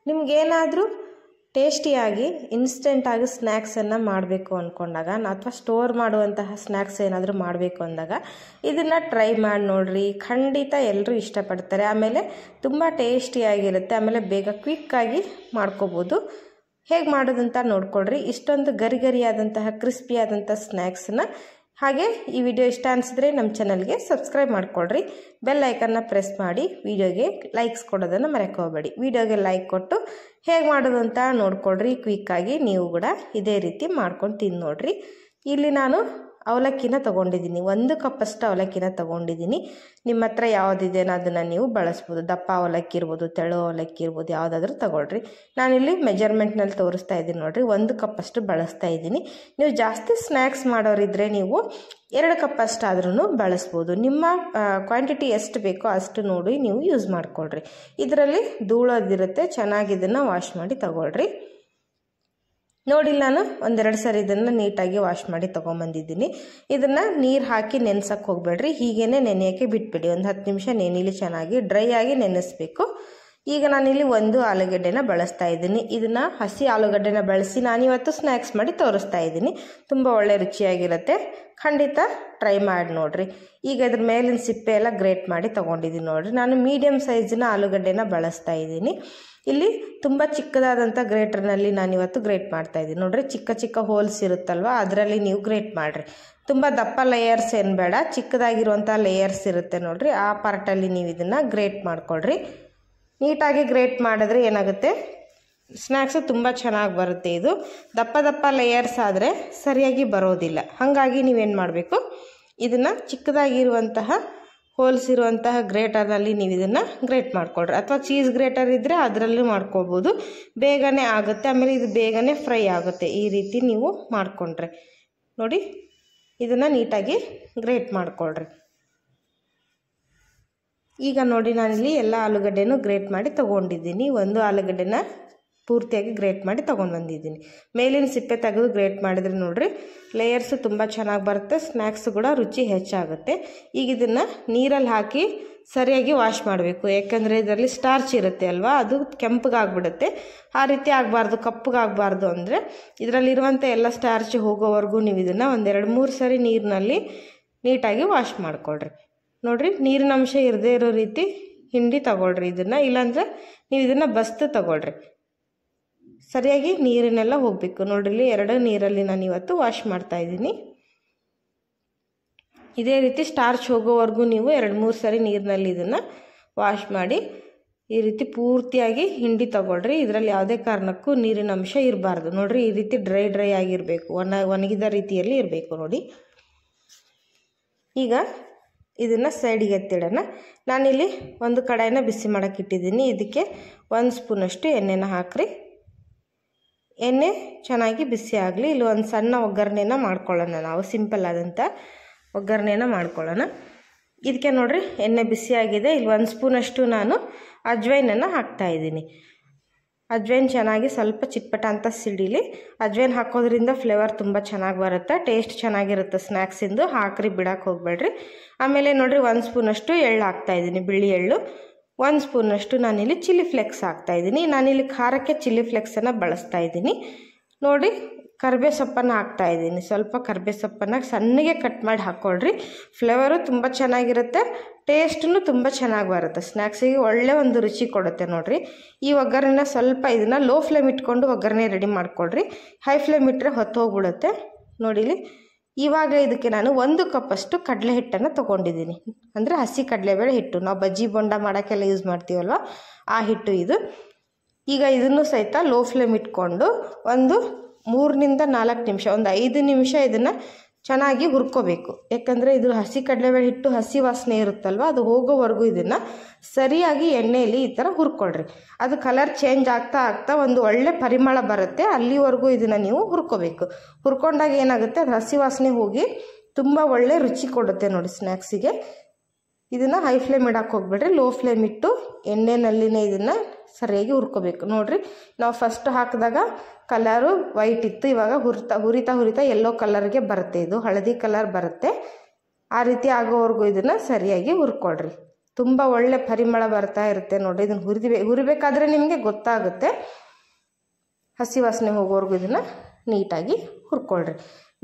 ನಿಮಗೇನಾದರೂ ಟೇಸ್ಟಿಯಾಗಿ ಇನ್ಸ್ಟೆಂಟಾಗಿ ಸ್ನ್ಯಾಕ್ಸನ್ನು ಮಾಡಬೇಕು ಅಂದ್ಕೊಂಡಾಗ ಅಥವಾ ಸ್ಟೋರ್ ಮಾಡುವಂತಹ ಸ್ನ್ಯಾಕ್ಸ್ ಏನಾದರೂ ಮಾಡಬೇಕು ಅಂದಾಗ ಇದನ್ನು ಟ್ರೈ ಮಾಡಿ ನೋಡಿರಿ. ಖಂಡಿತ ಎಲ್ಲರೂ ಇಷ್ಟಪಡ್ತಾರೆ. ಆಮೇಲೆ ತುಂಬ ಟೇಸ್ಟಿಯಾಗಿರುತ್ತೆ. ಆಮೇಲೆ ಬೇಗ ಕ್ವಿಕ್ಕಾಗಿ ಮಾಡ್ಕೋಬೋದು. ಹೇಗೆ ಮಾಡೋದಂತ ನೋಡ್ಕೊಳ್ರಿ. ಇಷ್ಟೊಂದು ಗರಿಗರಿಯಾದಂತಹ ಕ್ರಿಸ್ಪಿಯಾದಂಥ ಸ್ನ್ಯಾಕ್ಸನ್ನ. ಹಾಗೆ ಈ ವಿಡಿಯೋ ಇಷ್ಟ ಅನಿಸಿದ್ರೆ ನಮ್ಮ ಚಾನಲ್ಗೆ ಸಬ್ಸ್ಕ್ರೈಬ್ ಮಾಡ್ಕೊಳ್ರಿ. ಬೆಲ್ ಐಕನ್ನ ಪ್ರೆಸ್ ಮಾಡಿ ವಿಡಿಯೋಗೆ ಲೈಕ್ಸ್ ಕೊಡೋದನ್ನು ಮರೆಕೋಬೇಡಿ. ವಿಡಿಯೋಗೆ ಲೈಕ್ ಕೊಟ್ಟು ಹೇಗೆ ಮಾಡೋದು ಅಂತ ನೋಡ್ಕೊಳ್ರಿ. ಕ್ವಿಕ್ಕಾಗಿ ನೀವು ಕೂಡ ಇದೇ ರೀತಿ ಮಾಡ್ಕೊಂಡು ತಿಂದು ನೋಡ್ರಿ. ಇಲ್ಲಿ ನಾನು ಅವಲಕ್ಕಿನ ತೊಗೊಂಡಿದ್ದೀನಿ. 1 ಕಪ್ಪಷ್ಟು ಅವಲಕ್ಕಿನ ತೊಗೊಂಡಿದ್ದೀನಿ. ನಿಮ್ಮ ಹತ್ರ ಯಾವುದಿದೆಯೋ ಅದನ್ನು ನೀವು ಬಳಸ್ಬೋದು. ದಪ್ಪ ಅವಲಕ್ಕಿ ಇರ್ಬೋದು, ತೆಳು ಅವಲಕ್ಕಿ ಇರ್ಬೋದು, ಯಾವುದಾದ್ರೂ ತೊಗೊಳ್ರಿ. ನಾನಿಲ್ಲಿ ಮೆಜರ್ಮೆಂಟ್ನಲ್ಲಿ ತೋರಿಸ್ತಾ ಇದ್ದೀನಿ ನೋಡಿರಿ. 1 ಕಪ್ಪಷ್ಟು ಬಳಸ್ತಾ ಇದ್ದೀನಿ. ನೀವು ಜಾಸ್ತಿ ಸ್ನ್ಯಾಕ್ಸ್ ಮಾಡೋರಿದ್ದರೆ ನೀವು 2 ಕಪ್ಪಷ್ಟಾದ್ರೂ ಬಳಸ್ಬೋದು. ನಿಮ್ಮ ಕ್ವಾಂಟಿಟಿ ಎಷ್ಟು ಬೇಕೋ ಅಷ್ಟು ನೋಡಿ ನೀವು ಯೂಸ್ ಮಾಡ್ಕೊಳ್ರಿ. ಇದರಲ್ಲಿ ಧೂಳೋದಿರುತ್ತೆ. ಚೆನ್ನಾಗಿ ಇದನ್ನು ವಾಶ್ ಮಾಡಿ ತಗೊಳ್ರಿ. ನೋಡಿ, ನಾನು 1-2 ಸರಿ ಇದನ್ನು ನೀಟಾಗಿ ವಾಶ್ ಮಾಡಿ ತೊಗೊಂಬಂದಿದ್ದೀನಿ. ಇದನ್ನು ನೀರು ಹಾಕಿ ನೆನೆಸಕ್ಕೆ ಹೋಗಬೇಡ್ರಿ. ಹೀಗೇ ನೆನೆಯೋಕ್ಕೆ ಬಿಟ್ಬಿಡಿ. 10 ನಿಮಿಷ ನೆನೆಲಿ, ಚೆನ್ನಾಗಿ ಡ್ರೈ ಆಗಿ ನೆನೆಸ್ಬೇಕು. ಈಗ ನಾನಿಲ್ಲಿ 1 ಆಲೂಗಡ್ಡೆನ ಬಳಸ್ತಾ ಇದ್ದೀನಿ. ಇದನ್ನು ಹಸಿ ಆಲೂಗಡ್ಡೆನ ಬಳಸಿ ನಾನಿವತ್ತು ಸ್ನ್ಯಾಕ್ಸ್ ಮಾಡಿ ತೋರಿಸ್ತಾ ಇದ್ದೀನಿ. ತುಂಬ ಒಳ್ಳೆ ರುಚಿಯಾಗಿರುತ್ತೆ. ಖಂಡಿತ ಟ್ರೈ ಮಾಡಿ ನೋಡಿರಿ. ಈಗ ಇದ್ರ ಮೇಲಿನ ಸಿಪ್ಪೆ ಎಲ್ಲ ಗ್ರೇಟ್ ಮಾಡಿ ತೊಗೊಂಡಿದ್ದೀನಿ ನೋಡಿರಿ. ನಾನು ಮೀಡಿಯಮ್ ಸೈಜಿನ ಆಲೂಗಡ್ಡೆನ ಬಳಸ್ತಾ ಇದ್ದೀನಿ. ಇಲ್ಲಿ ತುಂಬ ಚಿಕ್ಕದಾದಂಥ ಗ್ರೇಟರ್ನಲ್ಲಿ ನಾನಿವತ್ತು ಗ್ರೇಟ್ ಮಾಡ್ತಾ ಇದ್ದೀನಿ ನೋಡಿರಿ. ಚಿಕ್ಕ ಚಿಕ್ಕ ಹೋಲ್ಸ್ ಇರುತ್ತಲ್ವ, ಅದರಲ್ಲಿ ನೀವು ಗ್ರೇಟ್ ಮಾಡಿರಿ. ತುಂಬ ದಪ್ಪ ಲೇಯರ್ಸ್ ಏನು ಬೇಡ, ಚಿಕ್ಕದಾಗಿರುವಂಥ ಲೇಯರ್ಸ್ ಇರುತ್ತೆ ನೋಡಿರಿ. ಆ ಪಾರ್ಟಲ್ಲಿ ನೀವು ಇದನ್ನು ಗ್ರೇಟ್ ಮಾಡ್ಕೊಳ್ರಿ. ನೀಟಾಗಿ ಗ್ರೇಟ್ ಮಾಡಿದ್ರೆ ಏನಾಗುತ್ತೆ, ಸ್ನ್ಯಾಕ್ಸು ತುಂಬ ಚೆನ್ನಾಗಿ ಬರುತ್ತೆ. ಇದು ದಪ್ಪ ದಪ್ಪ ಲೇಯರ್ಸ್ ಆದರೆ ಸರಿಯಾಗಿ ಬರೋದಿಲ್ಲ. ಹಾಗಾಗಿ ನೀವೇನು ಮಾಡಬೇಕು, ಇದನ್ನು ಚಿಕ್ಕದಾಗಿರುವಂತಹ ಹೋಲ್ಸ್ ಇರುವಂತಹ ಗ್ರೇಟರ್ನಲ್ಲಿ ನೀವು ಇದನ್ನು ಗ್ರೇಟ್ ಮಾಡ್ಕೊಳ್ರಿ. ಅಥವಾ ಚೀಸ್ ಗ್ರೇಟರ್ ಇದ್ದರೆ ಅದರಲ್ಲೂ ಮಾಡ್ಕೊಳ್ಬೋದು. ಬೇಗನೆ ಆಗುತ್ತೆ. ಆಮೇಲೆ ಇದು ಬೇಗನೆ ಫ್ರೈ ಆಗುತ್ತೆ. ಈ ರೀತಿ ನೀವು ಮಾಡಿಕೊಂಡ್ರೆ ನೋಡಿ, ಇದನ್ನು ನೀಟಾಗಿ ಗ್ರೇಟ್ ಮಾಡ್ಕೊಳ್ರಿ. ಈಗ ನೋಡಿ, ನಾನಿಲ್ಲಿ ಎಲ್ಲ ಆಲೂಗಡ್ಡೆನೂ ಗ್ರೇಟ್ ಮಾಡಿ ತೊಗೊಂಡಿದ್ದೀನಿ. 1 ಆಲೂಗಡ್ಡೆನ ಪೂರ್ತಿಯಾಗಿ ಗ್ರೇಟ್ ಮಾಡಿ ತೊಗೊಂಡು ಬಂದಿದ್ದೀನಿ. ಮೇಲಿನ ಸಿಪ್ಪೆ ತೆಗೆದು ಗ್ರೇಟ್ ಮಾಡಿದ್ರೆ ನೋಡಿರಿ, ಲೇಯರ್ಸು ತುಂಬ ಚೆನ್ನಾಗಿ ಬರುತ್ತೆ. ಸ್ನ್ಯಾಕ್ಸು ಕೂಡ ರುಚಿ ಹೆಚ್ಚಾಗುತ್ತೆ. ಈಗ ಇದನ್ನು ನೀರಲ್ಲಿ ಹಾಕಿ ಸರಿಯಾಗಿ ವಾಶ್ ಮಾಡಬೇಕು. ಯಾಕಂದರೆ ಇದರಲ್ಲಿ ಸ್ಟಾರ್ಚ್ ಇರುತ್ತೆ ಅಲ್ವಾ, ಅದು ಕೆಂಪಗಾಗ್ಬಿಡುತ್ತೆ. ಆ ರೀತಿ ಆಗಬಾರ್ದು, ಕಪ್ಪಗಾಗಬಾರ್ದು. ಅಂದರೆ ಇದರಲ್ಲಿರುವಂಥ ಎಲ್ಲ ಸ್ಟಾರ್ಚ್ ಹೋಗೋವರೆಗೂ ನೀವು ಇದನ್ನು 1-2-3 ಸರಿ ನೀರಿನಲ್ಲಿ ನೀಟಾಗಿ ವಾಶ್ ಮಾಡಿಕೊಳ್ರಿ. ನೋಡಿರಿ, ನೀರಿನ ಅಂಶ ಇರದೇ ಇರೋ ರೀತಿ ಹಿಂಡಿ ತಗೊಳ್ರಿ ಇದನ್ನು. ಇಲ್ಲಾಂದರೆ ನೀವು ಇದನ್ನು ಬಸ್ತು ತಗೊಳ್ರಿ. ಸರಿಯಾಗಿ ನೀರನ್ನೆಲ್ಲ ಹೋಗಬೇಕು. ನೋಡ್ರಿ, 2 ನೀರಲ್ಲಿ ನಾನು ಇವತ್ತು ವಾಶ್ ಮಾಡ್ತಾ ಇದ್ದೀನಿ. ಇದೇ ರೀತಿ ಸ್ಟಾರ್ಚ್ ಹೋಗೋವರೆಗೂ ನೀವು 2-3 ಸರಿ ನೀರಿನಲ್ಲಿ ಇದನ್ನು ವಾಶ್ ಮಾಡಿ ಈ ರೀತಿ ಪೂರ್ತಿಯಾಗಿ ಹಿಂಡಿ ತಗೊಳ್ರಿ. ಇದರಲ್ಲಿ ಯಾವುದೇ ಕಾರಣಕ್ಕೂ ನೀರಿನ ಅಂಶ ಇರಬಾರ್ದು. ನೋಡಿರಿ, ಈ ರೀತಿ ಡ್ರೈ ಆಗಿರಬೇಕು, ಒಣಗಿದ ರೀತಿಯಲ್ಲಿ ಇರಬೇಕು ನೋಡಿ. ಈಗ ಇದನ್ನು ಸೈಡಿಗೆ ಎತ್ತಿಡೋಣ. ನಾನಿಲ್ಲಿ ಒಂದು ಕಡಾಯಿನ ಬಿಸಿ ಮಾಡೋಕ್ಕೆ ಇಟ್ಟಿದ್ದೀನಿ. ಇದಕ್ಕೆ 1 ಸ್ಪೂನಷ್ಟು ಎಣ್ಣೆನ ಹಾಕ್ರಿ. ಎಣ್ಣೆ ಚೆನ್ನಾಗಿ ಬಿಸಿ ಆಗಲಿ. ಇಲ್ಲಿ ಒಂದು ಸಣ್ಣ ಒಗ್ಗರಣೆನ ಮಾಡ್ಕೊಳ್ಳೋಣ. ನಾವು ಸಿಂಪಲ್ ಆದಂಥ ಒಗ್ಗರಣೆನ ಮಾಡ್ಕೊಳ್ಳೋಣ. ಇದಕ್ಕೆ ನೋಡಿರಿ, ಎಣ್ಣೆ ಬಿಸಿಯಾಗಿದೆ. ಇಲ್ಲಿ 1 ಸ್ಪೂನಷ್ಟು ನಾನು ಅಜ್ವೈನನ್ನು ಹಾಕ್ತಾಯಿದ್ದೀನಿ. ಅಜ್ವೈನ್ ಚೆನ್ನಾಗಿ ಸ್ವಲ್ಪ ಚಿಟ್ಪಟ ಅಂತ ಸಿಡಿಲಿ. ಅಜ್ವೈನ್ ಹಾಕೋದ್ರಿಂದ ಫ್ಲೇವರ್ ತುಂಬ ಚೆನ್ನಾಗಿ ಬರುತ್ತೆ, ಟೇಸ್ಟ್ ಚೆನ್ನಾಗಿರುತ್ತೆ ಸ್ನ್ಯಾಕ್ಸಿಂದು. ಹಾಕ್ರಿ, ಬಿಡಕ್ಕೆ ಹೋಗಬೇಡ್ರಿ. ಆಮೇಲೆ ನೋಡಿರಿ, 1 ಸ್ಪೂನಷ್ಟು ಎಳ್ಳು ಹಾಕ್ತಾಯಿದ್ದೀನಿ, ಬಿಳಿ ಎಳ್ಳು. 1 ಸ್ಪೂನಷ್ಟು ನಾನಿಲ್ಲಿ ಚಿಲ್ಲಿ ಫ್ಲೆಕ್ಸ್ ಹಾಕ್ತಾಯಿದ್ದೀನಿ. ನಾನಿಲ್ಲಿ ಖಾರಕ್ಕೆ ಚಿಲ್ಲಿ ಫ್ಲೆಕ್ಸನ್ನು ಬಳಸ್ತಾ ಇದ್ದೀನಿ ನೋಡಿ. ಕರಿಬೇ ಸೊಪ್ಪನ್ನು ಹಾಕ್ತಾಯಿದ್ದೀನಿ. ಸ್ವಲ್ಪ ಕರಿಬೇ ಸೊಪ್ಪನ್ನು ಸಣ್ಣಗೆ ಕಟ್ ಮಾಡಿ ಹಾಕ್ಕೊಳ್ರಿ. ಫ್ಲೇವರು ತುಂಬ ಚೆನ್ನಾಗಿರುತ್ತೆ, ಟೇಸ್ಟೂ ತುಂಬ ಚೆನ್ನಾಗಿ ಬರುತ್ತೆ. ಸ್ನ್ಯಾಕ್ಸಿಗೆ ಒಳ್ಳೆ ಒಂದು ರುಚಿ ಕೊಡುತ್ತೆ ನೋಡಿರಿ. ಈ ಒಗ್ಗರಣೆ ಸ್ವಲ್ಪ ಇದನ್ನು ಲೋ ಫ್ಲೇಮ್ ಇಟ್ಕೊಂಡು ಒಗ್ಗರಣೆ ರೆಡಿ ಮಾಡ್ಕೊಳ್ರಿ. ಹೈ ಫ್ಲೇಮ್ ಇಟ್ಟರೆ ಹೊತ್ತು ಹೋಗ್ಬಿಡುತ್ತೆ ನೋಡಿಲಿ. ಇವಾಗ ಇದಕ್ಕೆ ನಾನು 1 ಕಪ್ಪಷ್ಟು ಕಡಲೆ ಹಿಟ್ಟನ್ನು ತೊಗೊಂಡಿದ್ದೀನಿ. ಅಂದರೆ ಹಸಿ ಕಡಲೆಬೇಳೆ ಹಿಟ್ಟು, ನಾವು ಬಜ್ಜಿ ಬೋಂಡ ಮಾಡೋಕ್ಕೆಲ್ಲ ಯೂಸ್ ಮಾಡ್ತೀವಲ್ವ, ಆ ಹಿಟ್ಟು ಇದು. ಈಗ ಇದನ್ನು ಸಹಿತ ಲೋ ಫ್ಲೇಮ್ ಇಟ್ಕೊಂಡು ಒಂದು 3-4 ನಿಮಿಷ, ಒಂದು 5 ನಿಮಿಷ ಇದನ್ನು ಚೆನ್ನಾಗಿ ಹುರ್ಕೋಬೇಕು. ಯಾಕಂದರೆ ಇದು ಹಸಿ ಕಡಲೆಬೇಳೆ ಹಿಟ್ಟು ಹಸಿ ವಾಸನೆ ಇರುತ್ತಲ್ವ, ಅದು ಹೋಗೋವರೆಗೂ ಇದನ್ನು ಸರಿಯಾಗಿ ಎಣ್ಣೆಯಲ್ಲಿ ಈ ಥರ ಹುರ್ಕೊಳ್ರಿ. ಅದು ಕಲರ್ ಚೇಂಜ್ ಆಗ್ತಾ ಆಗ್ತಾ ಒಂದು ಒಳ್ಳೆ ಪರಿಮಳ ಬರುತ್ತೆ. ಅಲ್ಲಿವರೆಗೂ ಇದನ್ನು ನೀವು ಹುರ್ಕೋಬೇಕು. ಹುರ್ಕೊಂಡಾಗ ಏನಾಗುತ್ತೆ, ಅದು ಹಸಿ ವಾಸನೆ ಹೋಗಿ ತುಂಬ ಒಳ್ಳೆ ರುಚಿ ಕೊಡುತ್ತೆ ನೋಡಿ ಸ್ನ್ಯಾಕ್ಸಿಗೆ. ಇದನ್ನು ಹೈ ಫ್ಲೇಮ್ ಇಡಕ್ಕೆ ಹೋಗ್ಬೇಡ್ರಿ, ಲೋ ಫ್ಲೇಮ್ ಇಟ್ಟು ಎಣ್ಣೆನಲ್ಲಿನೇ ಇದನ್ನು ಸರಿಯಾಗಿ ಹುರ್ಕೋಬೇಕು. ನೋಡಿರಿ, ನಾವು ಫಸ್ಟ್ ಹಾಕಿದಾಗ ಕಲರು ವೈಟ್ ಇತ್ತು, ಇವಾಗ ಹುರಿತಾ ಯೆಲ್ಲೋ ಕಲರ್ಗೆ ಬರುತ್ತೆ. ಇದು ಹಳದಿ ಕಲರ್ ಬರುತ್ತೆ. ಆ ರೀತಿ ಆಗೋವರೆಗೂ ಇದನ್ನು ಸರಿಯಾಗಿ ಹುರ್ಕೊಳ್ರಿ. ತುಂಬ ಒಳ್ಳೆ ಪರಿಮಳ ಬರ್ತಾ ಇರುತ್ತೆ ನೋಡಿರಿ. ಇದನ್ನು ಹುರಿಬೇಕಾದ್ರೆ ನಿಮಗೆ ಗೊತ್ತಾಗುತ್ತೆ. ಹಸಿ ವಾಸನೆ ಹೋಗೋವರೆಗೂ ಇದನ್ನು ನೀಟಾಗಿ ಹುರ್ಕೊಳ್ರಿ.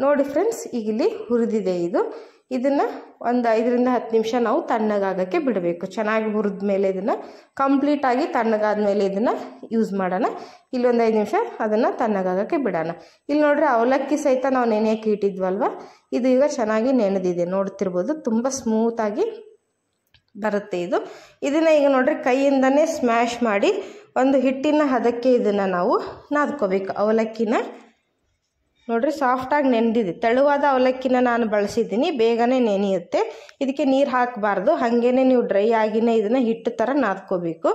ನೋಡಿ ಫ್ರೆಂಡ್ಸ್, ಈಗ ಇಲ್ಲಿ ಹುರಿದಿದೆ ಇದು. ಇದನ್ನು ಒಂದು 5 ರಿಂದ 10 ನಿಮಿಷ ನಾವು ತಣ್ಣಗಾಗಕ್ಕೆ ಬಿಡಬೇಕು. ಚೆನ್ನಾಗಿ ಹುರಿದ ಮೇಲೆ ಇದನ್ನು ಕಂಪ್ಲೀಟಾಗಿ ತಣ್ಣಗಾದ್ಮೇಲೆ ಇದನ್ನು ಯೂಸ್ ಮಾಡೋಣ. ಇಲ್ಲೊಂದು 5 ನಿಮಿಷ ಅದನ್ನು ತಣ್ಣಗಾಗಕ್ಕೆ ಬಿಡೋಣ. ಇಲ್ಲಿ ನೋಡ್ರಿ, ಅವಲಕ್ಕಿ ಸಹಿತ ನಾವು ನೆನೆಯಕ್ಕೆ ಇಟ್ಟಿದ್ವಲ್ವ, ಇದು ಈಗ ಚೆನ್ನಾಗಿ ನೆನೆದಿದೆ. ನೋಡ್ತಿರ್ಬೋದು, ತುಂಬ ಸ್ಮೂತಾಗಿ ಬರುತ್ತೆ ಇದು. ಇದನ್ನು ಈಗ ನೋಡ್ರಿ ಕೈಯಿಂದನೇ ಸ್ಮ್ಯಾಶ್ ಮಾಡಿ ಒಂದು ಹಿಟ್ಟಿನ ಹದಕ್ಕೆ ಇದನ್ನು ನಾವು ನಾದ್ಕೋಬೇಕು. ಅವಲಕ್ಕಿನ ನೋಡ್ರಿ ಸಾಫ್ಟಾಗಿ ನೆನೆದಿದೆ. ತೆಳುವಾದ ಅವಲಕ್ಕಿನ ನಾನು ಬಳಸಿದ್ದೀನಿ, ಬೇಗನೆ ನೆನೆಯುತ್ತೆ. ಇದಕ್ಕೆ ನೀರು ಹಾಕಬಾರ್ದು, ಹಾಗೇ ನೀವು ಡ್ರೈ ಆಗಿನೇ ಇದನ್ನು ಹಿಟ್ಟು ಥರ ನಾದ್ಕೋಬೇಕು.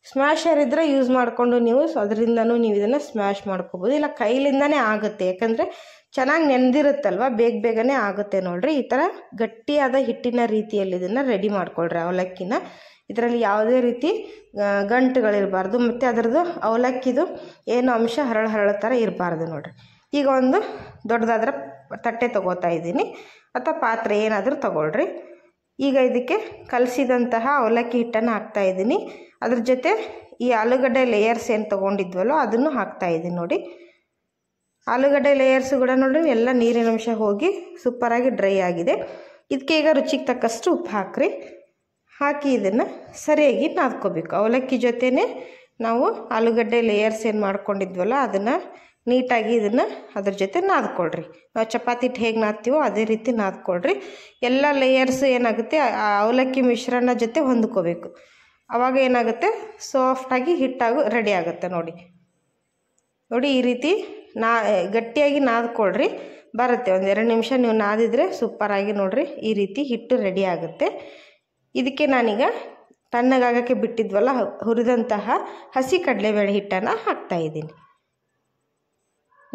ಸ್ಮ್ಯಾಶರ್ ಇದ್ದರೆ ಯೂಸ್ ಮಾಡಿಕೊಂಡು ನೀವು ಅದರಿಂದನೂ ನೀವು ಇದನ್ನು ಸ್ಮ್ಯಾಶ್ ಮಾಡ್ಕೋಬೋದು, ಇಲ್ಲ ಕೈಲಿಂದನೇ ಆಗುತ್ತೆ. ಯಾಕಂದರೆ ಚೆನ್ನಾಗಿ ನೆನೆದಿರುತ್ತಲ್ವ, ಬೇಗನೆ ಆಗುತ್ತೆ. ನೋಡ್ರಿ ಈ ಥರ ಗಟ್ಟಿಯಾದ ಹಿಟ್ಟಿನ ರೀತಿಯಲ್ಲಿ ಇದನ್ನು ರೆಡಿ ಮಾಡ್ಕೊಳ್ರಿ ಅವಲಕ್ಕಿನ. ಇದರಲ್ಲಿ ಯಾವುದೇ ರೀತಿ ಗಂಟುಗಳಿರಬಾರ್ದು, ಮತ್ತು ಅದರದ್ದು ಅವಲಕ್ಕಿದು ಏನು ಅಂಶ ಹರಳು ಥರ ಇರಬಾರ್ದು. ನೋಡ್ರಿ ಈಗ ಒಂದು ದೊಡ್ಡದಾದ್ರ ತಟ್ಟೆ ತೊಗೋತಾ ಇದ್ದೀನಿ, ಅಥವಾ ಪಾತ್ರೆ ಏನಾದರೂ ತೊಗೊಳ್ರಿ. ಈಗ ಇದಕ್ಕೆ ಕಲಸಿದಂತಹ ಅವಲಕ್ಕಿ ಹಿಟ್ಟನ್ನು ಹಾಕ್ತಾ ಇದ್ದೀನಿ. ಅದ್ರ ಜೊತೆ ಈ ಆಲೂಗಡ್ಡೆ ಲೇಯರ್ಸ್ ಏನು ತೊಗೊಂಡಿದ್ವಲ್ಲೋ ಅದನ್ನು ಹಾಕ್ತಾ ಇದ್ದೀನಿ. ನೋಡಿ, ಆಲೂಗಡ್ಡೆ ಲೇಯರ್ಸು ಕೂಡ ನೋಡಿ ಎಲ್ಲ ನೀರಿನ ಅಂಶ ಹೋಗಿ ಸೂಪರಾಗಿ ಡ್ರೈ ಆಗಿದೆ. ಇದಕ್ಕೆ ಈಗ ರುಚಿಗೆ ತಕ್ಕಷ್ಟು ಉಪ್ಪು ಹಾಕಿ ಇದನ್ನು ಸರಿಯಾಗಿ ನಾದ್ಕೋಬೇಕು. ಅವಲಕ್ಕಿ ಜೊತೆನೇ ನಾವು ಆಲೂಗಡ್ಡೆ ಲೇಯರ್ಸ್ ಏನು ಮಾಡ್ಕೊಂಡಿದ್ವಲ್ಲ ಅದನ್ನು ನೀಟಾಗಿ ಇದನ್ನು ಅದ್ರ ಜೊತೆ ನಾದ್ಕೊಳ್ರಿ. ನಾವು ಚಪಾತಿ ಹಿಟ್ಟು ಹೇಗೆ ನಾದ್ತೀವೋ ಅದೇ ರೀತಿ ನಾದ್ಕೊಳ್ರಿ. ಎಲ್ಲ ಲೇಯರ್ಸ್ ಏನಾಗುತ್ತೆ ಆ ಅವಲಕ್ಕಿ ಮಿಶ್ರಣ ಜೊತೆ ಹೊಂದ್ಕೋಬೇಕು. ಆವಾಗ ಏನಾಗುತ್ತೆ, ಸಾಫ್ಟಾಗಿ ಹಿಟ್ಟಾಗಿ ರೆಡಿ ಆಗುತ್ತೆ. ನೋಡಿ ಈ ರೀತಿ ಗಟ್ಟಿಯಾಗಿ ನಾದ್ಕೊಳ್ರಿ. ಬರುತ್ತೆ, ಒಂದು 2 ನಿಮಿಷ ನೀವು ನಾದಿದ್ರೆ ಸೂಪರಾಗಿ ನೋಡ್ರಿ ಈ ರೀತಿ ಹಿಟ್ಟು ರೆಡಿ ಆಗುತ್ತೆ. ಇದಕ್ಕೆ ನಾನೀಗ ತಣ್ಣಗಾಗಕ್ಕೆ ಬಿಟ್ಟಿದ್ವಲ್ಲ ಹುರಿದಂತಹ ಹಸಿ ಕಡಲೆಬೇಳೆ ಹಿಟ್ಟನ್ನು ಹಾಕ್ತಾಯಿದ್ದೀನಿ.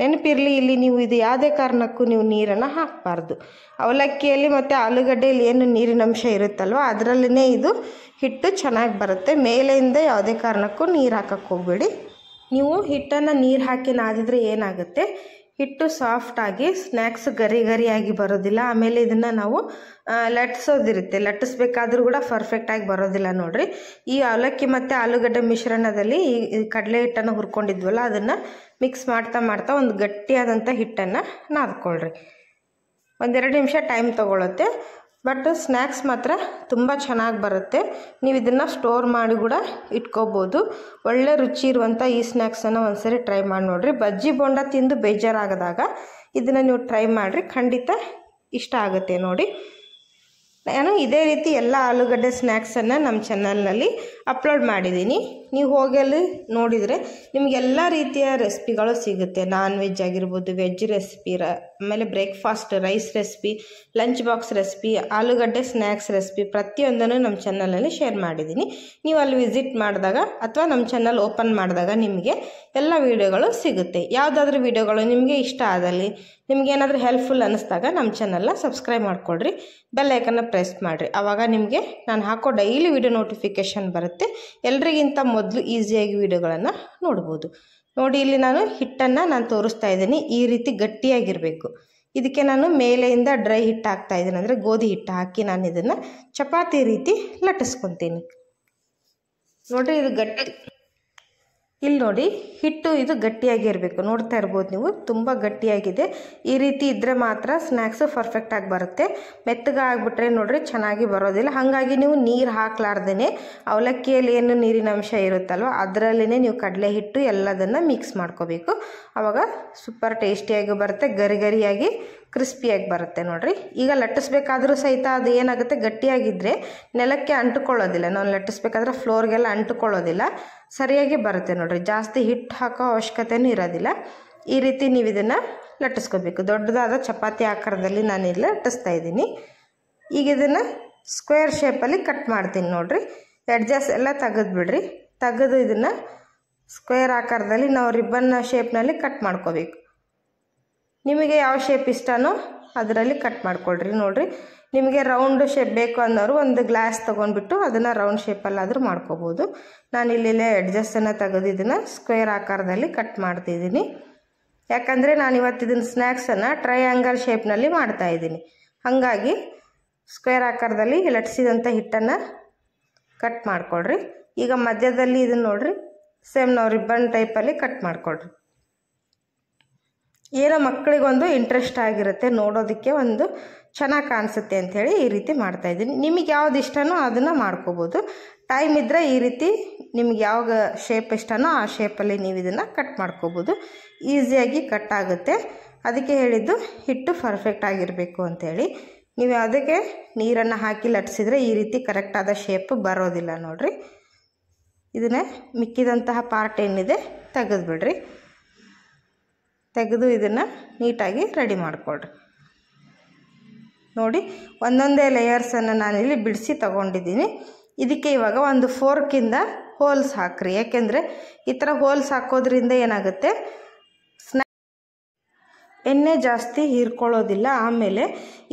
ನೆನಪಿರಲಿ, ಇಲ್ಲಿ ನೀವು ಇದು ಯಾವುದೇ ಕಾರಣಕ್ಕೂ ನೀವು ನೀರನ್ನು ಹಾಕಬಾರ್ದು. ಅವಲಕ್ಕಿಯಲ್ಲಿ ಮತ್ತು ಆಲೂಗಡ್ಡೆಯಲ್ಲಿ ಏನು ನೀರಿನ ಅಂಶ ಇರುತ್ತಲ್ವ ಅದರಲ್ಲೇ ಇದು ಹಿಟ್ಟು ಚೆನ್ನಾಗಿ ಬರುತ್ತೆ. ಮೇಲೆಯಿಂದ ಯಾವುದೇ ಕಾರಣಕ್ಕೂ ನೀರು ಹಾಕಕ್ಕೆ ಹೋಗಬೇಡಿ. ನೀವು ಹಿಟ್ಟನ್ನು ನೀರು ಹಾಕಿ ನಾದಿದ್ರೆ ಏನಾಗುತ್ತೆ, ಹಿಟ್ಟು ಸಾಫ್ಟಾಗಿ ಸ್ನ್ಯಾಕ್ಸ್ ಗರಿಯಾಗಿ ಬರೋದಿಲ್ಲ. ಆಮೇಲೆ ಇದನ್ನು ನಾವು ಲಟ್ಟಿಸೋದಿರುತ್ತೆ, ಲಟ್ಟಿಸ್ಬೇಕಾದ್ರೂ ಕೂಡ ಪರ್ಫೆಕ್ಟಾಗಿ ಬರೋದಿಲ್ಲ. ನೋಡಿರಿ, ಈ ಅವಲಕ್ಕಿ ಮತ್ತು ಆಲೂಗಡ್ಡೆ ಮಿಶ್ರಣದಲ್ಲಿ ಈ ಕಡಲೆ ಹಿಟ್ಟನ್ನು ಹುರ್ಕೊಂಡಿದ್ವಲ್ಲ ಅದನ್ನು ಮಿಕ್ಸ್ ಮಾಡ್ತಾ ಒಂದು ಗಟ್ಟಿಯಾದಂಥ ಹಿಟ್ಟನ್ನು ನಾದ್ಕೊಳ್ರಿ. 1-2 ನಿಮಿಷ ಟೈಮ್ ತೊಗೊಳುತ್ತೆ, ಬಟ್ ಸ್ನ್ಯಾಕ್ಸ್ ಮಾತ್ರ ತುಂಬ ಚೆನ್ನಾಗಿ ಬರುತ್ತೆ. ನೀವು ಇದನ್ನು ಸ್ಟೋರ್ ಮಾಡಿ ಕೂಡ ಇಟ್ಕೋಬೋದು. ಒಳ್ಳೆ ರುಚಿ ಇರುವಂಥ ಈ ಸ್ನ್ಯಾಕ್ಸನ್ನು ಒಂದ್ಸರಿ ಟ್ರೈ ಮಾಡಿ ನೋಡಿರಿ. ಬಜ್ಜಿ ಬೋಂಡ ತಿಂದು ಬೇಜಾರಾಗದಾಗ ಇದನ್ನು ನೀವು ಟ್ರೈ ಮಾಡಿರಿ, ಖಂಡಿತ ಇಷ್ಟ ಆಗುತ್ತೆ. ನೋಡಿ, ನಾನು ಇದೇ ರೀತಿ ಎಲ್ಲ ಆಲೂಗಡ್ಡೆ ಸ್ನ್ಯಾಕ್ಸನ್ನು ನಮ್ಮ ಚಾನಲ್ನಲ್ಲಿ ಅಪ್ಲೋಡ್ ಮಾಡಿದ್ದೀನಿ. ನೀವು ಹೋಗಲ್ಲಿ ನೋಡಿದರೆ ನಿಮಗೆಲ್ಲ ರೀತಿಯ ರೆಸಿಪಿಗಳು ಸಿಗುತ್ತೆ. ನಾನ್ ವೆಜ್ ಆಗಿರ್ಬೋದು, ವೆಜ್ ರೆಸಿಪಿ, ಆಮೇಲೆ breakfast rice recipe, lunch box recipe, ಆಲೂಗಡ್ಡೆ ಸ್ನ್ಯಾಕ್ಸ್ ರೆಸಿಪಿ ಪ್ರತಿಯೊಂದನ್ನು ನಮ್ಮ ಚಾನಲಲ್ಲಿ ಶೇರ್ ಮಾಡಿದ್ದೀನಿ. ನೀವು ಅಲ್ಲಿ ವಿಸಿಟ್ ಮಾಡಿದಾಗ ಅಥವಾ ನಮ್ಮ ಚಾನಲ್ ಓಪನ್ ಮಾಡಿದಾಗ ನಿಮಗೆ ಎಲ್ಲ ವೀಡಿಯೋಗಳು ಸಿಗುತ್ತೆ. ಯಾವುದಾದ್ರೂ ವೀಡಿಯೋಗಳು ನಿಮಗೆ ಇಷ್ಟ ಆದಲ್ಲಿ, ನಿಮಗೇನಾದರೂ ಹೆಲ್ಪ್ಫುಲ್ ಅನ್ನಿಸ್ದಾಗ ನಮ್ಮ ಚಾನಲ್ನ ಸಬ್ಸ್ಕ್ರೈಬ್ ಮಾಡಿಕೊಡ್ರಿ, ಬೆಲ್ ಐಕನ್ನ ಪ್ರೆಸ್ ಮಾಡಿರಿ. ಆವಾಗ ನಿಮಗೆ ನಾನು ಹಾಕೋ ಡೈಲಿ ವೀಡಿಯೋ ನೋಟಿಫಿಕೇಷನ್ ಬರುತ್ತೆ. ಎಲ್ರಿಗಿಂತ ಮೊದಲು ಈಸಿಯಾಗಿ ವೀಡಿಯೋಗಳನ್ನು ನೋಡ್ಬೋದು. ನೋಡಿ, ಇಲ್ಲಿ ನಾನು ಹಿಟ್ಟನ್ನು ತೋರಿಸ್ತಾ ಇದ್ದೀನಿ. ಈ ರೀತಿ ಗಟ್ಟಿಯಾಗಿರಬೇಕು. ಇದಕ್ಕೆ ನಾನು ಮೇಲೆಯಿಂದ ಡ್ರೈ ಹಿಟ್ಟು ಹಾಕ್ತಾ ಇದ್ದೀನಿ, ಅಂದರೆ ಗೋಧಿ ಹಿಟ್ಟು ಹಾಕಿ ನಾನು ಇದನ್ನು ಚಪಾತಿ ರೀತಿ ಲಟ್ಟಿಸ್ಕೊತೀನಿ. ನೋಡಿರಿ, ಇದು ಗಟ್ಟಿ. ಇಲ್ಲಿ ನೋಡಿ, ಹಿಟ್ಟು ಇದು ಗಟ್ಟಿಯಾಗಿರಬೇಕು. ನೋಡ್ತಾ ಇರ್ಬೋದು ನೀವು, ತುಂಬ ಗಟ್ಟಿಯಾಗಿದೆ. ಈ ರೀತಿ ಇದ್ದರೆ ಮಾತ್ರ ಸ್ನ್ಯಾಕ್ಸು ಪರ್ಫೆಕ್ಟಾಗಿ ಬರುತ್ತೆ. ಮೆತ್ತಗೆ ಆಗಿಬಿಟ್ರೆ ನೋಡಿರಿ ಚೆನ್ನಾಗಿ ಬರೋದಿಲ್ಲ. ಹಾಗಾಗಿ ನೀವು ನೀರು ಹಾಕ್ಲಾರ್ದೇ ಅವಲಕ್ಕಿಯಲ್ಲಿ ಏನು ನೀರಿನ ಅಂಶ ಇರುತ್ತಲ್ವ ಅದರಲ್ಲೇ ನೀವು ಕಡಲೆ ಹಿಟ್ಟು ಎಲ್ಲದನ್ನು ಮಿಕ್ಸ್ ಮಾಡ್ಕೋಬೇಕು. ಆವಾಗ ಸೂಪರ್ ಟೇಸ್ಟಿಯಾಗಿ ಬರುತ್ತೆ, ಗರಿಯಾಗಿ ಕ್ರಿಸ್ಪಿಯಾಗಿ ಬರುತ್ತೆ. ನೋಡಿರಿ, ಈಗ ಲಟ್ಟಿಸ್ಬೇಕಾದ್ರೂ ಸಹಿತ ಅದು ಏನಾಗುತ್ತೆ, ಗಟ್ಟಿಯಾಗಿದ್ದರೆ ನೆಲಕ್ಕೆ ಅಂಟುಕೊಳ್ಳೋದಿಲ್ಲ. ನಾವು ಲಟ್ಟಿಸ್ಬೇಕಾದ್ರೆ ಫ್ಲೋರ್ಗೆಲ್ಲ ಅಂಟುಕೊಳ್ಳೋದಿಲ್ಲ, ಸರಿಯಾಗಿ ಬರುತ್ತೆ. ನೋಡಿರಿ, ಜಾಸ್ತಿ ಹಿಟ್ಟು ಹಾಕೋ ಅವಶ್ಯಕತೆಯೂ ಇರೋದಿಲ್ಲ. ಈ ರೀತಿ ನೀವು ಇದನ್ನು ಲಟ್ಟಿಸ್ಕೋಬೇಕು. ದೊಡ್ಡದಾದ ಚಪಾತಿ ಆಕಾರದಲ್ಲಿ ನಾನಿಲ್ಲಿ ಲಟ್ಟಿಸ್ತಾ ಇದ್ದೀನಿ. ಈಗ ಇದನ್ನು ಸ್ಕ್ವೇರ್ ಶೇಪಲ್ಲಿ ಕಟ್ ಮಾಡ್ತೀನಿ. ನೋಡಿರಿ, ಎಡ್ಜಸ್ ಎಲ್ಲ ತೆಗೆದುಬಿಡ್ರಿ. ತೆಗೆದು ಇದನ್ನು ಸ್ಕ್ವೇರ್ ಆಕಾರದಲ್ಲಿ ನಾವು ರಿಬ್ಬನ್ ಶೇಪ್ನಲ್ಲಿ ಕಟ್ ಮಾಡ್ಕೋಬೇಕು. ನಿಮಗೆ ಯಾವ ಶೇಪ್ ಇಷ್ಟನೋ ಅದರಲ್ಲಿ ಕಟ್ ಮಾಡ್ಕೊಳ್ರಿ. ನೋಡಿರಿ, ನಿಮಗೆ ರೌಂಡ್ ಶೇಪ್ ಬೇಕು ಅನ್ನೋರು ಒಂದು ಗ್ಲಾಸ್ ತೊಗೊಂಡ್ಬಿಟ್ಟು ಅದನ್ನು ರೌಂಡ್ ಶೇಪಲ್ಲಾದರೂ ಮಾಡ್ಕೋಬೋದು. ನಾನು ಇಲ್ಲೆಲ್ಲ ಎಡ್ಜಸ್ಟನ್ನು ತೆಗೆದು ಇದನ್ನು ಸ್ಕ್ವೇರ್ ಆಕಾರದಲ್ಲಿ ಕಟ್ ಮಾಡ್ತಿದ್ದೀನಿ. ಯಾಕಂದರೆ ನಾನು ಇವತ್ತು ಇದನ್ನು ಸ್ನ್ಯಾಕ್ಸನ್ನು ಟ್ರಯಾಂಗಲ್ ಶೇಪ್ನಲ್ಲಿ ಮಾಡ್ತಾಯಿದ್ದೀನಿ. ಹಾಗಾಗಿ ಸ್ಕ್ವೇರ್ ಆಕಾರದಲ್ಲಿ ಲಟ್ಟಿಸಿದಂಥ ಹಿಟ್ಟನ್ನು ಕಟ್ ಮಾಡ್ಕೊಳ್ರಿ. ಈಗ ಮಧ್ಯದಲ್ಲಿ ಇದನ್ನು ನೋಡ್ರಿ ಸೇಮ್ ನಾವು ರಿಬ್ಬನ್ ಟೈಪಲ್ಲಿ ಕಟ್ ಮಾಡ್ಕೊಳ್ರಿ. ಏನೋ ಮಕ್ಕಳಿಗೊಂದು ಇಂಟ್ರೆಸ್ಟ್ ಆಗಿರುತ್ತೆ, ನೋಡೋದಕ್ಕೆ ಒಂದು ಚೆನ್ನಾಗಿ ಕಾಣಿಸುತ್ತೆ ಅಂಥೇಳಿ ಈ ರೀತಿ ಮಾಡ್ತಾಯಿದ್ದೀನಿ. ನಿಮಗೆ ಯಾವ್ದು ಇಷ್ಟನೋ ಅದನ್ನು ಮಾಡ್ಕೋಬೋದು. ಟೈಮ್ ಇದ್ದರೆ ಈ ರೀತಿ ನಿಮ್ಗೆ ಯಾವ ಶೇಪ್ ಇಷ್ಟನೋ ಆ ಶೇಪಲ್ಲಿ ನೀವು ಇದನ್ನು ಕಟ್ ಮಾಡ್ಕೋಬೋದು. ಈಸಿಯಾಗಿ ಕಟ್ ಆಗುತ್ತೆ. ಅದಕ್ಕೆ ಹೇಳಿದ್ದು ಹಿಟ್ಟು ಪರ್ಫೆಕ್ಟ್ ಆಗಿರಬೇಕು ಅಂಥೇಳಿ. ನೀವು ಅದಕ್ಕೆ ನೀರನ್ನು ಹಾಕಿ ಲಟ್ಸಿದ್ರೆ ಈ ರೀತಿ ಕರೆಕ್ಟಾದ ಶೇಪ್ ಬರೋದಿಲ್ಲ ನೋಡಿರಿ. ಇದನ್ನು ಮಿಕ್ಕಿದಂತಹ ಪಾರ್ಟ್ ಏನಿದೆ ತೆಗೆದುಬಿಡ್ರಿ. ತೆಗೆದು ಇದನ್ನು ನೀಟಾಗಿ ರೆಡಿ ಮಾಡಿಕೊಡ್ರಿ. ನೋಡಿ ಒಂದೊಂದೇ ಲೇಯರ್ಸನ್ನು ನಾನಿಲ್ಲಿ ಬಿಡಿಸಿ ತಗೊಂಡಿದ್ದೀನಿ. ಇದಕ್ಕೆ ಇವಾಗ ಒಂದು ಫೋರ್ಕಿಂದ ಹೋಲ್ಸ್ ಹಾಕ್ರಿ. ಯಾಕೆಂದರೆ ಈ ಥರ ಹೋಲ್ಸ್ ಹಾಕೋದ್ರಿಂದ ಏನಾಗುತ್ತೆ, ಎಣ್ಣೆ ಜಾಸ್ತಿ ಹೀರ್ಕೊಳ್ಳೋದಿಲ್ಲ. ಆಮೇಲೆ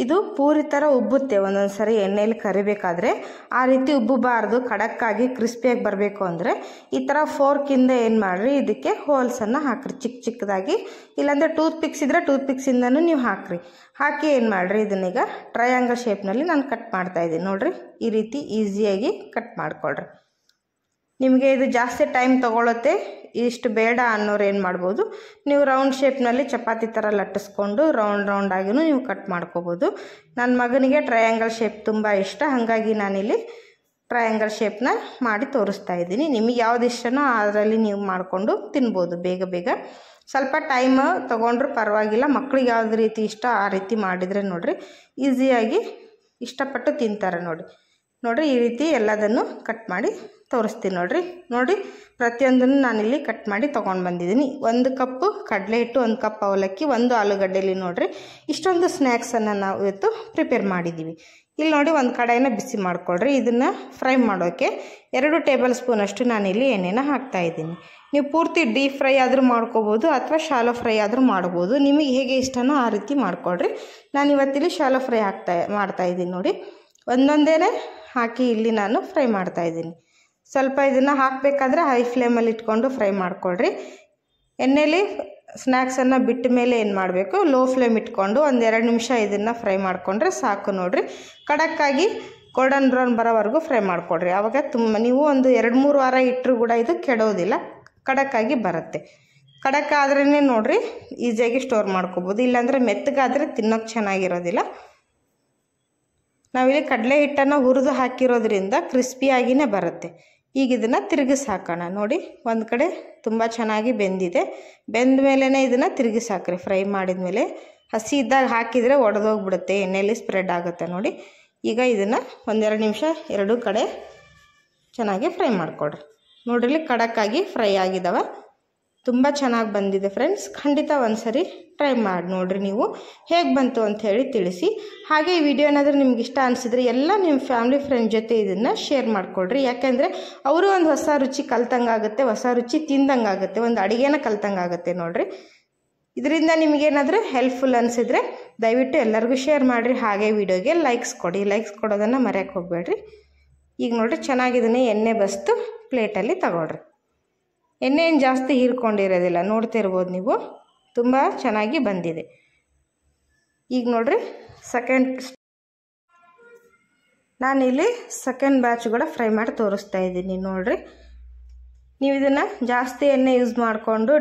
ಇದು ಪೂರಿ ಥರ ಉಬ್ಬುತ್ತೆ. ಒಂದೊಂದು ಸರಿ ಎಣ್ಣೆಯಲ್ಲಿ ಕರಿಬೇಕಾದ್ರೆ ಆ ರೀತಿ ಉಬ್ಬಬಾರ್ದು, ಖಡಕ್ಕಾಗಿ ಕ್ರಿಸ್ಪಿಯಾಗಿ ಬರಬೇಕು ಅಂದರೆ ಈ ಥರ ಫೋರ್ಕಿಂದ ಏನು ಮಾಡಿರಿ, ಇದಕ್ಕೆ ಹೋಲ್ಸನ್ನು ಹಾಕ್ರಿ ಚಿಕ್ಕ ಚಿಕ್ಕದಾಗಿ. ಇಲ್ಲಾಂದರೆ ಟೂತ್ ಪಿಕ್ಸ್ ಇದ್ದರೆ ಟೂತ್ ಪಿಕ್ಸಿಂದನೂ ನೀವು ಹಾಕ್ರಿ. ಹಾಕಿ ಏನು ಮಾಡಿರಿ, ಇದನ್ನೀಗ ಟ್ರಯಾಂಗಲ್ ಶೇಪ್ನಲ್ಲಿ ನಾನು ಕಟ್ ಮಾಡ್ತಾಯಿದ್ದೀನಿ. ನೋಡಿರಿ ಈ ರೀತಿ ಈಸಿಯಾಗಿ ಕಟ್ ಮಾಡಿಕೊಡ್ರಿ. ನಿಮಗೆ ಇದು ಜಾಸ್ತಿ ಟೈಮ್ ತೊಗೊಳುತ್ತೆ, ಇಷ್ಟು ಬೇಡ ಅನ್ನೋರು ಏನು ಮಾಡ್ಬೋದು, ನೀವು ರೌಂಡ್ ಶೇಪ್ನಲ್ಲಿ ಚಪಾತಿ ಥರ ಲಟ್ಟಿಸ್ಕೊಂಡು ರೌಂಡಾಗಿಯೂ ನೀವು ಕಟ್ ಮಾಡ್ಕೋಬೋದು. ನನ್ನ ಮಗನಿಗೆ ಟ್ರಯಾಂಗಲ್ ಶೇಪ್ ತುಂಬ ಇಷ್ಟ, ಹಾಗಾಗಿ ನಾನಿಲ್ಲಿ ಟ್ರಯಾಂಗಲ್ ಶೇಪ್ನ ಮಾಡಿ ತೋರಿಸ್ತಾ ಇದ್ದೀನಿ. ನಿಮಗೆ ಯಾವ್ದು ಇಷ್ಟನೋ ಅದರಲ್ಲಿ ನೀವು ಮಾಡಿಕೊಂಡು ತಿನ್ಬೋದು ಬೇಗ ಬೇಗ. ಸ್ವಲ್ಪ ಟೈಮ್ ತೊಗೊಂಡ್ರೂ ಪರವಾಗಿಲ್ಲ. ಮಕ್ಳಿಗೆ ಯಾವ್ದು ರೀತಿ ಇಷ್ಟ ಆ ರೀತಿ ಮಾಡಿದರೆ ನೋಡಿರಿ ಈಸಿಯಾಗಿ ಇಷ್ಟಪಟ್ಟು ತಿಂತಾರೆ. ನೋಡಿರಿ ಈ ರೀತಿ ಎಲ್ಲದನ್ನು ಕಟ್ ಮಾಡಿ ತೋರಿಸ್ತೀನಿ ನೋಡಿ ಪ್ರತಿಯೊಂದನ್ನು ನಾನಿಲ್ಲಿ ಕಟ್ ಮಾಡಿ ತೊಗೊಂಡು ಬಂದಿದ್ದೀನಿ. 1 ಕಪ್ಪು ಕಡಲೆ ಹಿಟ್ಟು, 1 ಕಪ್ ಅವಲಕ್ಕಿ, 1 ಆಲೂಗಡ್ಡೆಲಿ ನೋಡಿರಿ ಇಷ್ಟೊಂದು ಸ್ನ್ಯಾಕ್ಸನ್ನು ನಾವು ಇವತ್ತು ಪ್ರಿಪೇರ್ ಮಾಡಿದ್ದೀವಿ. ಇಲ್ಲಿ ನೋಡಿ ಒಂದು ಕಡಾಯಿನ ಬಿಸಿ ಮಾಡ್ಕೊಳ್ರಿ. ಇದನ್ನು ಫ್ರೈ ಮಾಡೋಕ್ಕೆ 2 ಟೇಬಲ್ ಸ್ಪೂನಷ್ಟು ನಾನಿಲ್ಲಿ ಎಣ್ಣೆನ ಹಾಕ್ತಾಯಿದ್ದೀನಿ. ನೀವು ಪೂರ್ತಿ ಡೀಪ್ ಫ್ರೈ ಆದರೂ ಮಾಡ್ಕೋಬೋದು ಅಥವಾ ಶಾಲೋ ಫ್ರೈ ಆದರೂ ಮಾಡ್ಬೋದು. ನಿಮಗೆ ಹೇಗೆ ಇಷ್ಟನೋ ಆ ರೀತಿ ಮಾಡ್ಕೊಳ್ರಿ. ನಾನು ಇವತ್ತಿಲ್ಲಿ ಶಾಲೋ ಫ್ರೈ ಮಾಡ್ತಾಯಿದ್ದೀನಿ. ನೋಡಿ ಒಂದೊಂದೇ ಹಾಕಿ ಇಲ್ಲಿ ನಾನು ಫ್ರೈ ಮಾಡ್ತಾಯಿದ್ದೀನಿ. ಸ್ವಲ್ಪ ಇದನ್ನು ಹಾಕಬೇಕಾದ್ರೆ ಹೈ ಫ್ಲೇಮಲ್ಲಿ ಇಟ್ಕೊಂಡು ಫ್ರೈ ಮಾಡ್ಕೊಳ್ರಿ. ಎಣ್ಣೆಲಿ ಸ್ನ್ಯಾಕ್ಸನ್ನು ಬಿಟ್ಟ ಮೇಲೆ ಏನು ಮಾಡಬೇಕು, ಲೋ ಫ್ಲೇಮ್ ಇಟ್ಕೊಂಡು 1-2 ನಿಮಿಷ ಇದನ್ನು ಫ್ರೈ ಮಾಡಿಕೊಂಡ್ರೆ ಸಾಕು. ನೋಡಿರಿ ಖಡಕ್ಕಾಗಿ ಗೋಲ್ಡನ್ ಬ್ರೌನ್ ಬರೋವರೆಗೂ ಫ್ರೈ ಮಾಡಿಕೊಡ್ರಿ. ಆವಾಗ ನೀವು ಒಂದು 2-3 ವಾರ ಇಟ್ಟರೂ ಕೂಡ ಇದು ಕೆಡೋದಿಲ್ಲ, ಖಡಕ್ಕಾಗಿ ಬರುತ್ತೆ. ಖಡಕ್ಕಾದ್ರೇ ನೋಡಿರಿ ಈಸಿಯಾಗಿ ಸ್ಟೋರ್ ಮಾಡ್ಕೋಬೋದು. ಇಲ್ಲಾಂದರೆ ಮೆತ್ತಗಾದರೆ ತಿನ್ನೋಕ್ಕೆ ಚೆನ್ನಾಗಿರೋದಿಲ್ಲ. ನಾವಿಲ್ಲಿ ಕಡಲೆ ಹಿಟ್ಟನ್ನು ಹುರಿದು ಹಾಕಿರೋದ್ರಿಂದ ಕ್ರಿಸ್ಪಿಯಾಗಿಯೇ ಬರುತ್ತೆ. ಈಗ ಇದನ್ನು ತಿರುಗಿಸಿ ಹಾಕೋಣ. ನೋಡಿ ಒಂದು ಕಡೆ ತುಂಬ ಚೆನ್ನಾಗಿ ಬೆಂದಿದೆ. ಬೆಂದ ಮೇಲೇ ಇದನ್ನು ತಿರುಗಿಸಿ ಹಾಕ್ರಿ. ಫ್ರೈ ಮಾಡಿದ ಮೇಲೆ ಹಸಿ ಇದ್ದಾಗ ಹಾಕಿದರೆ ಒಡೆದೋಗ್ಬಿಡುತ್ತೆ, ಎಣ್ಣೆಯಲ್ಲಿ ಸ್ಪ್ರೆಡ್ ಆಗುತ್ತೆ. ನೋಡಿ ಈಗ ಇದನ್ನು 1-2 ನಿಮಿಷ 2 ಕಡೆ ಚೆನ್ನಾಗಿ ಫ್ರೈ ಮಾಡಿಕೊಡ್ರಿ. ನೋಡ್ರಿ ಖಡಕ್ಕಾಗಿ ಫ್ರೈ ಆಗಿದ್ದಾವೆ, ತುಂಬ ಚೆನ್ನಾಗಿ ಬಂದಿದೆ ಫ್ರೆಂಡ್ಸ್. ಖಂಡಿತ ಒಂದು ಸರಿ ಟ್ರೈ ಮಾಡಿ ನೋಡಿರಿ, ನೀವು ಹೇಗೆ ಬಂತು ಅಂಥೇಳಿ ತಿಳಿಸಿ. ಹಾಗೆ ಈ ವಿಡಿಯೋ ಏನಾದರೂ ನಿಮ್ಗೆ ಇಷ್ಟ ಅನಿಸಿದ್ರೆ ಎಲ್ಲ ನಿಮ್ಮ ಫ್ಯಾಮಿಲಿ ಫ್ರೆಂಡ್ ಜೊತೆ ಇದನ್ನು ಶೇರ್ ಮಾಡಿಕೊಡ್ರಿ. ಯಾಕೆಂದರೆ ಅವರು ಒಂದು ಹೊಸ ರುಚಿ ಕಲ್ತಂಗಾಗುತ್ತೆ, ಹೊಸ ರುಚಿ ತಿಂದಂಗಾಗುತ್ತೆ, ಒಂದು ಅಡುಗೆನ ಕಲ್ತಂಗಾಗುತ್ತೆ. ನೋಡಿರಿ ಇದರಿಂದ ನಿಮಗೇನಾದರೂ ಹೆಲ್ಪ್ಫುಲ್ ಅನಿಸಿದ್ರೆ ದಯವಿಟ್ಟು ಎಲ್ಲರಿಗೂ ಶೇರ್ ಮಾಡಿರಿ. ಹಾಗೆ ವಿಡಿಯೋಗೆ ಲೈಕ್ಸ್ ಕೊಡಿ, ಲೈಕ್ಸ್ ಕೊಡೋದನ್ನು ಮರೆಯೋಕ್ಕೆ ಹೋಗಬೇಡ್ರಿ. ಈಗ ನೋಡಿರಿ ಚೆನ್ನಾಗಿದ್ದನ್ನೇ ಎಣ್ಣೆ ಬಸ್ತು ಪ್ಲೇಟಲ್ಲಿ ತಗೊಳ್ರಿ. ಎಣ್ಣೆ ಏನು ಜಾಸ್ತಿ ಹೀರ್ಕೊಂಡಿರೋದಿಲ್ಲ, ನೋಡ್ತಿರ್ಬೋದು ನೀವು, ತುಂಬ ಚೆನ್ನಾಗಿ ಬಂದಿದೆ. ಈಗ ನೋಡಿರಿ ನಾನಿಲ್ಲಿ ಸೆಕೆಂಡ್ ಬ್ಯಾಚ್ ಕೂಡ ಫ್ರೈ ಮಾಡಿ ತೋರಿಸ್ತಾ ಇದ್ದೀನಿ. ನೋಡಿರಿ ನೀವು ಇದನ್ನು ಜಾಸ್ತಿ ಎಣ್ಣೆ ಯೂಸ್ ಮಾಡಿಕೊಂಡು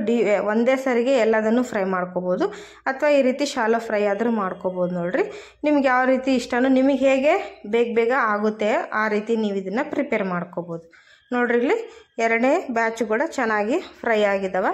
ಒಂದೇ ಸರಿಗೆ ಎಲ್ಲದನ್ನು ಫ್ರೈ ಮಾಡ್ಕೋಬೋದು, ಅಥವಾ ಈ ರೀತಿ ಶಾಲೋ ಫ್ರೈ ಆದರೂ ಮಾಡ್ಕೋಬೋದು. ನೋಡಿರಿ ನಿಮ್ಗೆ ಯಾವ ರೀತಿ ಇಷ್ಟನೋ, ನಿಮಗೆ ಹೇಗೆ ಬೇಗ ಆಗುತ್ತೆ ಆ ರೀತಿ ನೀವು ಇದನ್ನು ಪ್ರಿಪೇರ್ ಮಾಡ್ಕೋಬೋದು. ನೋಡಿರಿ ಇಲ್ಲಿ 2ನೇ ಬ್ಯಾಚ್ ಕೂಡ ಚೆನ್ನಾಗಿ ಫ್ರೈ ಆಗಿದ್ದಾವೆ.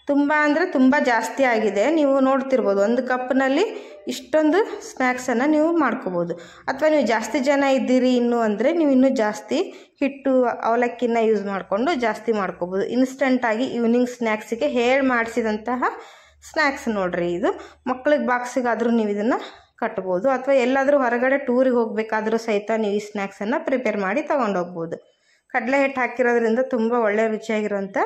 ತುಂಬ ಅಂದರೆ ತುಂಬ ಜಾಸ್ತಿ ಆಗಿದೆ. ನೀವು ನೋಡ್ತಿರ್ಬೋದು 1 ಕಪ್ನಲ್ಲಿ ಇಷ್ಟೊಂದು ಸ್ನ್ಯಾಕ್ಸನ್ನು ನೀವು ಮಾಡ್ಕೋಬೋದು. ಅಥವಾ ನೀವು ಜಾಸ್ತಿ ಜನ ಇದ್ದೀರಿ ಇನ್ನೂ ಅಂದರೆ ನೀವು ಇನ್ನೂ ಜಾಸ್ತಿ ಹಿಟ್ಟು ಅವಲಕ್ಕಿನ ಯೂಸ್ ಮಾಡಿಕೊಂಡು ಜಾಸ್ತಿ ಮಾಡ್ಕೋಬೋದು. ಇನ್ಸ್ಟೆಂಟಾಗಿ ಈವ್ನಿಂಗ್ ಸ್ನ್ಯಾಕ್ಸಿಗೆ ಹೇಳಿ ಮಾಡಿಸಿದಂತಹ ಸ್ನ್ಯಾಕ್ಸ್ ನೋಡಿರಿ. ಇದು ಮಕ್ಳಿಗೆ ಬಾಕ್ಸಿಗಾದರೂ ನೀವು ಇದನ್ನು ಕಟ್ಬೋದು, ಅಥವಾ ಎಲ್ಲಾದರೂ ಹೊರಗಡೆ ಟೂರಿಗೆ ಹೋಗಬೇಕಾದ್ರೂ ಸಹಿತ ನೀವು ಈ ಸ್ನ್ಯಾಕ್ಸನ್ನು ಪ್ರಿಪೇರ್ ಮಾಡಿ ತೊಗೊಂಡೋಗ್ಬೋದು. ಕಡಲೆ ಹಿಟ್ಟು ಹಾಕಿರೋದ್ರಿಂದ ತುಂಬ ಒಳ್ಳೆ ರುಚಿಯಾಗಿರೋಂಥ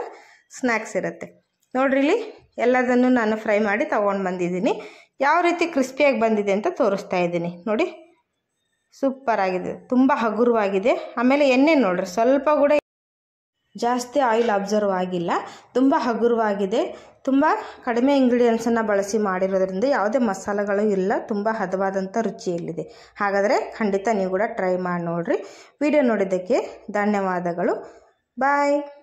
ಸ್ನ್ಯಾಕ್ಸ್ ಇರುತ್ತೆ. ನೋಡ್ರಿ ಇಲ್ಲಿ ಎಲ್ಲದನ್ನು ನಾನು ಫ್ರೈ ಮಾಡಿ ತೊಗೊಂಡು ಬಂದಿದ್ದೀನಿ. ಯಾವ ರೀತಿ ಕ್ರಿಸ್ಪಿಯಾಗಿ ಬಂದಿದೆ ಅಂತ ತೋರಿಸ್ತಾ ಇದ್ದೀನಿ. ನೋಡಿ ಸೂಪರ್ ಆಗಿದೆ, ತುಂಬ ಹಗುರವಾಗಿದೆ. ಆಮೇಲೆ ಎಣ್ಣೆ ನೋಡ್ರಿ ಸ್ವಲ್ಪ ಕೂಡ ಜಾಸ್ತಿ ಆಯಿಲ್ ಅಬ್ಸರ್ವ್ ಆಗಿಲ್ಲ, ತುಂಬ ಹಗುರವಾಗಿದೆ. ತುಂಬ ಕಡಿಮೆ ಇಂಗ್ರೀಡಿಯೆಂಟ್ಸನ್ನು ಬಳಸಿ ಮಾಡಿರೋದ್ರಿಂದ ಯಾವುದೇ ಮಸಾಲೆಗಳು ಇಲ್ಲ, ತುಂಬ ಹದವಾದಂಥ ರುಚಿಯಲ್ಲಿದೆ. ಹಾಗಾದರೆ ಖಂಡಿತ ನೀವು ಕೂಡ ಟ್ರೈ ಮಾಡಿ ನೋಡಿರಿ. ವಿಡಿಯೋ ನೋಡಿದ್ದಕ್ಕೆ ಧನ್ಯವಾದಗಳು. ಬಾಯ್.